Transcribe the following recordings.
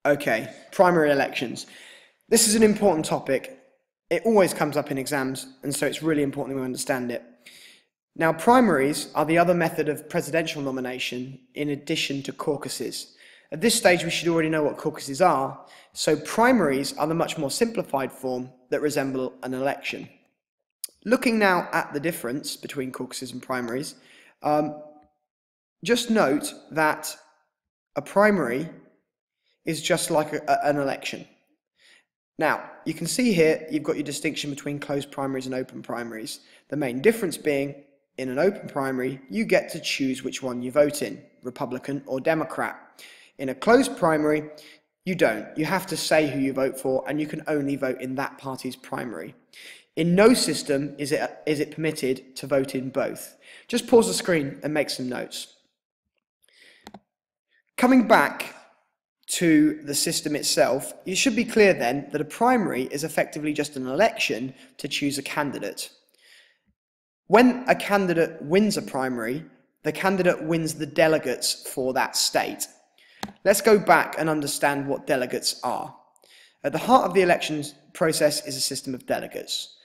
Okay, primary elections. This is an important topic. It always comes up in exams, and so it's really important that we understand it. Now, primaries are the other method of presidential nomination in addition to caucuses. At this stage, we should already know what caucuses are, so primaries are the much more simplified form that resemble an election. Looking now at the difference between caucuses and primaries, just note that a primary is just like an election. Now, you can see here, you've got your distinction between closed primaries and open primaries. The main difference being, in an open primary, you get to choose which one you vote in, Republican or Democrat. In a closed primary, you don't. You have to say who you vote for, and you can only vote in that party's primary. In no system is it permitted to vote in both. Just pause the screen and make some notes. Coming back to the system itself, it should be clear then that a primary is effectively just an election to choose a candidate. When a candidate wins a primary, the candidate wins the delegates for that state. Let's go back and understand what delegates are. At the heart of the elections process is a system of delegates.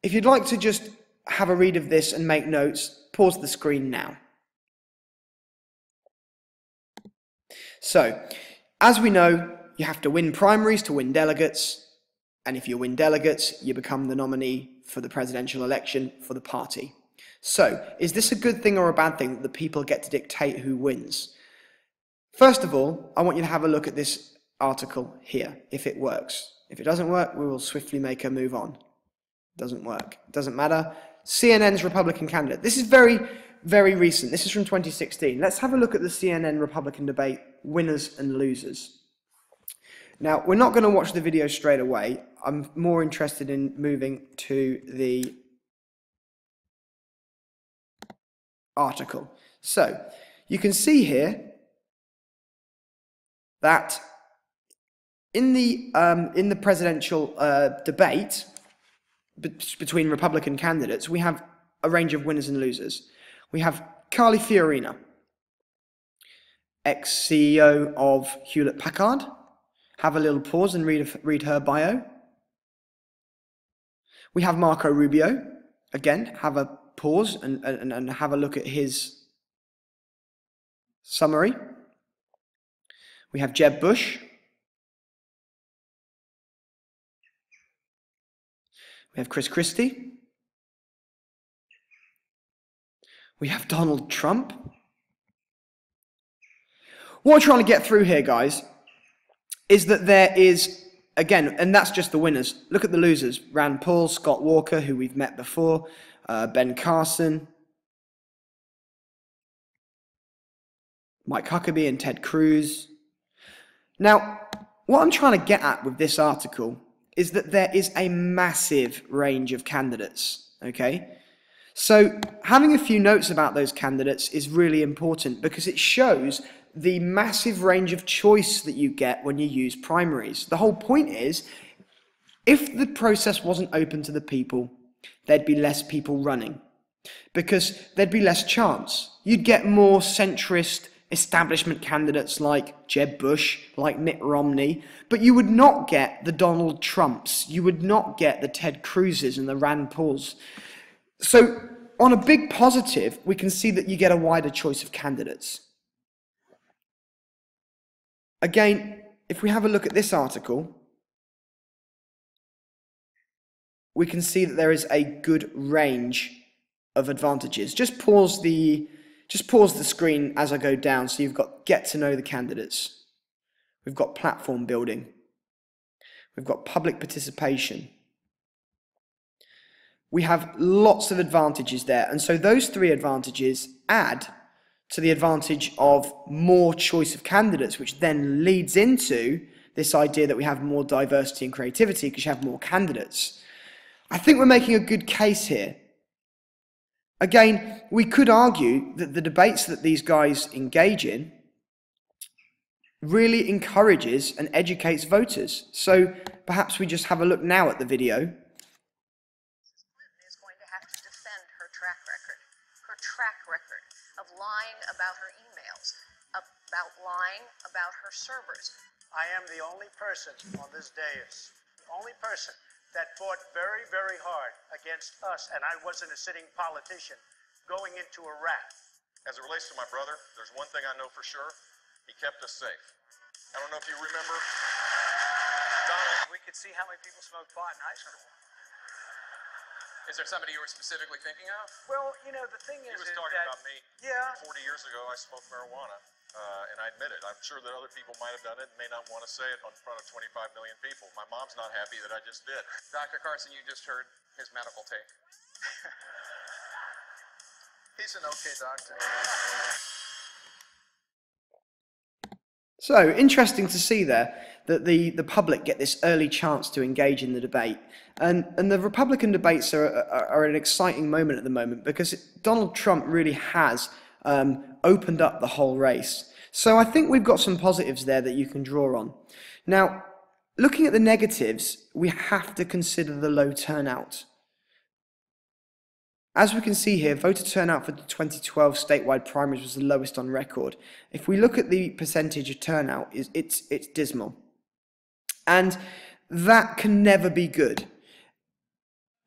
If you'd like to just have a read of this and make notes, pause the screen now. So, as we know, you have to win primaries to win delegates, and if you win delegates, you become the nominee for the presidential election for the party. So, is this a good thing or a bad thing that the people get to dictate who wins? First of all, I want you to have a look at this article here, if it works. If it doesn't work, we will swiftly make a move on. Doesn't work. Doesn't matter. CNN's Republican candidate. This is very, very recent. This is from 2016. Let's have a look at the CNN Republican debate, winners and losers. Now, we're not going to watch the video straight away. I'm more interested in moving to the article. So, you can see here that in the presidential debate between Republican candidates, we have a range of winners and losers. We have Carly Fiorina, ex-CEO of Hewlett-Packard. Have a little pause and read her bio. We have Marco Rubio. Again, have a pause and have a look at his summary. We have Jeb Bush. We have Chris Christie. We have Donald Trump. What we're trying to get through here, guys, is that there is, again, and that's just the winners. Look at the losers. Rand Paul, Scott Walker, who we've met before, Ben Carson, Mike Huckabee and Ted Cruz. Now, what I'm trying to get at with this article is that there is a massive range of candidates, okay? So having a few notes about those candidates is really important because it shows the massive range of choice that you get when you use primaries. The whole point is, if the process wasn't open to the people, there'd be less people running because there'd be less chance. You'd get more centrist establishment candidates like Jeb Bush, like Mitt Romney, but you would not get the Donald Trumps, you would not get the Ted Cruzes and the Rand Pauls. So on a big positive, we can see that you get a wider choice of candidates. Again, if we have a look at this article, we can see that there is a good range of advantages. Just pause the screen as I go down so you've got get to know the candidates. We've got platform building. We've got public participation. We have lots of advantages there, and so those three advantages add to the advantage of more choice of candidates, which then leads into this idea that we have more diversity and creativity because you have more candidates. I think we're making a good case here. Again, we could argue that the debates that these guys engage in really encourages and educates voters. So perhaps we just have a look now at the video. Track record of lying about her emails, about lying about her servers. I am the only person on this dais, the only person that fought very, very hard against us, and I wasn't a sitting politician, going into Iraq. As it relates to my brother, there's one thing I know for sure. He kept us safe. I don't know if you remember, Donald. We could see how many people smoked pot in high school. Is there somebody you were specifically thinking of? Well, you know, the thing is He was that, talking about me. Yeah. 40 years ago, I smoked marijuana, and I admit it. I'm sure that other people might have done it and may not want to say it in front of 25 million people. My mom's not happy that I just did. Dr. Carson, you just heard his medical take. He's an okay doctor. So, interesting to see there that the public get this early chance to engage in the debate. And the Republican debates are an exciting moment at the moment because Donald Trump really has opened up the whole race. So I think we've got some positives there that you can draw on. Now, looking at the negatives, we have to consider the low turnout. As we can see here, voter turnout for the 2012 statewide primaries was the lowest on record. If we look at the percentage of turnout, it's dismal. And that can never be good.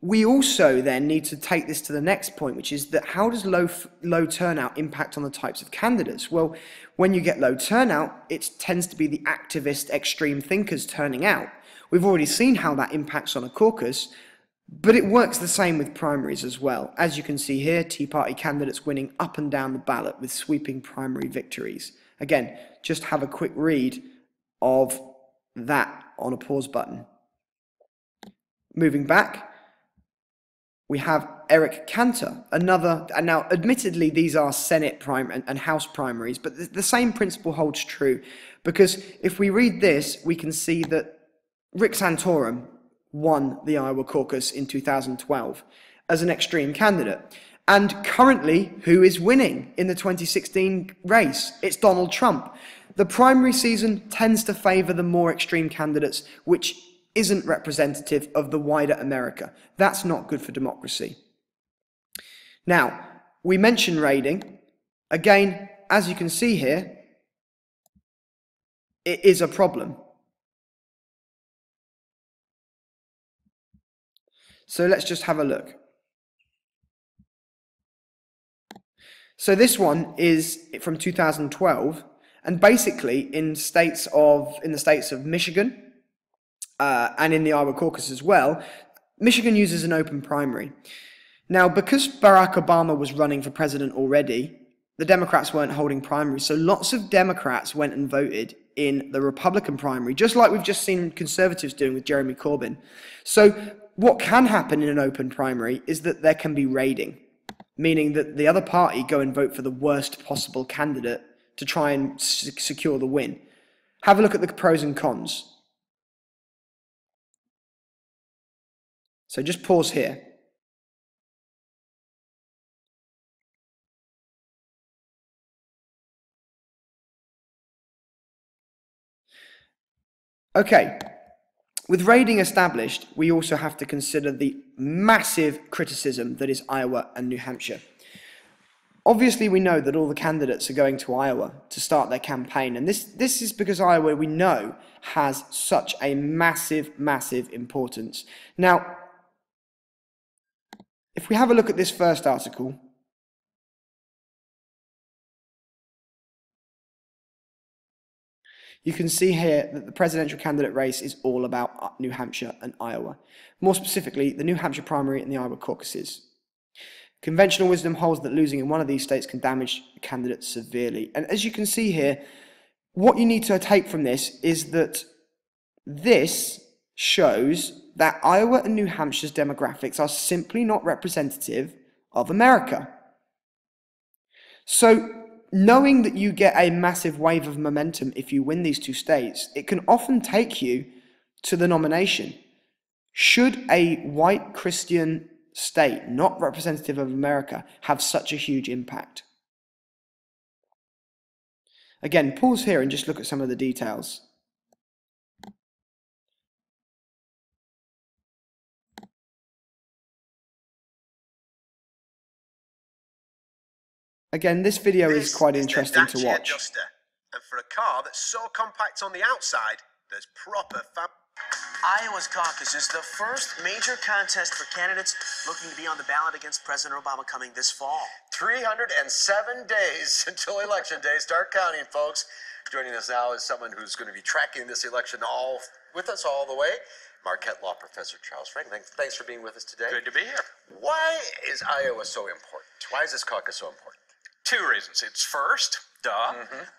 We also then need to take this to the next point, which is that how does low turnout impact on the types of candidates? Well, when you get low turnout, it tends to be the activist extreme thinkers turning out. We've already seen how that impacts on a caucus, but it works the same with primaries as well. As you can see here, Tea Party candidates winning up and down the ballot with sweeping primary victories. Again, just have a quick read of that on a pause button. Moving back, we have Eric Cantor, another, and now admittedly these are Senate and House primaries, but the same principle holds true, because if we read this, we can see that Rick Santorum won the Iowa caucus in 2012 as an extreme candidate. And currently, who is winning in the 2016 race? It's Donald Trump. The primary season tends to favour the more extreme candidates, which isn't representative of the wider America. That's not good for democracy. Now, we mentioned raiding. Again, as you can see here, it is a problem. So let's just have a look. So this one is from 2012, and basically in the states of Michigan and in the Iowa caucus as well, Michigan uses an open primary. Now, because Barack Obama was running for president already, the Democrats weren't holding primaries, so lots of Democrats went and voted in the Republican primary, just like we've just seen conservatives doing with Jeremy Corbyn. So what can happen in an open primary is that there can be raiding, meaning that the other party go and vote for the worst possible candidate to try and secure the win. Have a look at the pros and cons. So just pause here. Okay, with raiding established, we also have to consider the massive criticism that is Iowa and New Hampshire. Obviously, we know that all the candidates are going to Iowa to start their campaign, and this is because Iowa, we know, has such a massive, massive importance. Now, if we have a look at this first article, you can see here that the presidential candidate race is all about New Hampshire and Iowa. More specifically, the New Hampshire primary and the Iowa caucuses. Conventional wisdom holds that losing in one of these states can damage a candidate severely. And as you can see here, what you need to take from this is that this shows that Iowa and New Hampshire's demographics are simply not representative of America. So, knowing that you get a massive wave of momentum if you win these two states, it can often take you to the nomination. Should a white Christian state, not representative of America, have such a huge impact? Again, pause here and just look at some of the details. Again, this video is quite interesting to watch. And for a car that's so compact on the outside, there's proper fab. Iowa's caucus is the first major contest for candidates looking to be on the ballot against President Obama coming this fall. 307 days until Election Day. Start counting, folks. Joining us now is someone who's going to be tracking this election all with us all the way. Marquette Law Professor Charles Frank. Thanks for being with us today. Good to be here. Why is Iowa so important? Why is this caucus so important? Two reasons. It's first,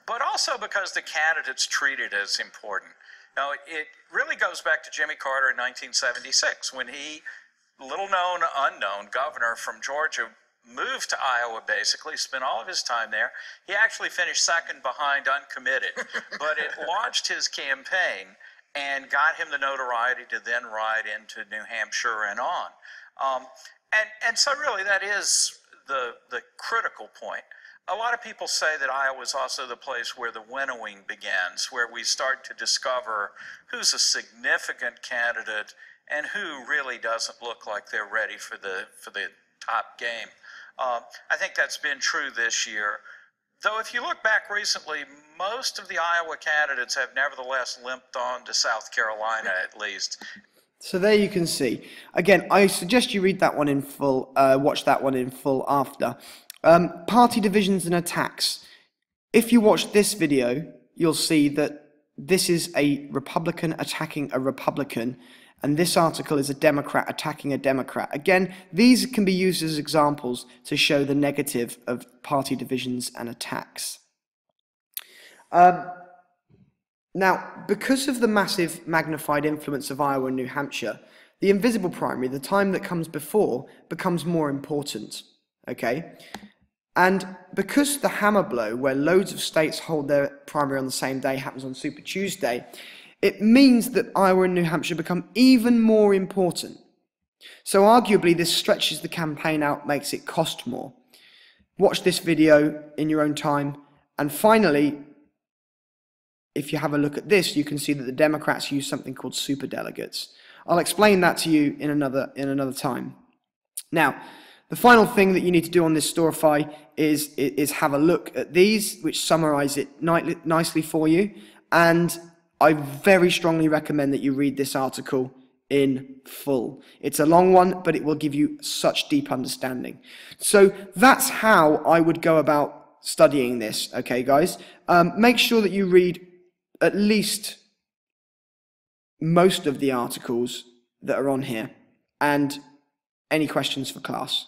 but also because the candidates treat it as important. Now, it really goes back to Jimmy Carter in 1976 when he, little known, unknown governor from Georgia, moved to Iowa, basically, spent all of his time there. He actually finished second behind uncommitted, but it launched his campaign and got him the notoriety to then ride into New Hampshire and on. And so really that is the critical point. A lot of people say that Iowa is also the place where the winnowing begins, where we start to discover who's a significant candidate and who really doesn't look like they're ready for the top game. I think that's been true this year. Though if you look back recently, most of the Iowa candidates have nevertheless limped on to South Carolina at least. So there you can see. Again, I suggest you read that one in full, watch that one in full after. Party divisions and attacks. If you watch this video, you'll see that this is a Republican attacking a Republican, and this article is a Democrat attacking a Democrat. Again, these can be used as examples to show the negative of party divisions and attacks. Now, because of the massive magnified influence of Iowa and New Hampshire, the invisible primary, the time that comes before, becomes more important. Okay? And because the hammer blow, where loads of states hold their primary on the same day, happens on Super Tuesday, it means that Iowa and New Hampshire become even more important. So arguably this stretches the campaign out, makes it cost more. Watch this video in your own time. And finally, if you have a look at this, you can see that the Democrats use something called superdelegates. I'll explain that to you in another time. Now, the final thing that you need to do on this Storify is have a look at these, which summarize it nicely for you. And I very strongly recommend that you read this article in full. It's a long one, but it will give you such deep understanding. So that's how I would go about studying this, okay, guys? Make sure that you read at least most of the articles that are on here. And any questions for class?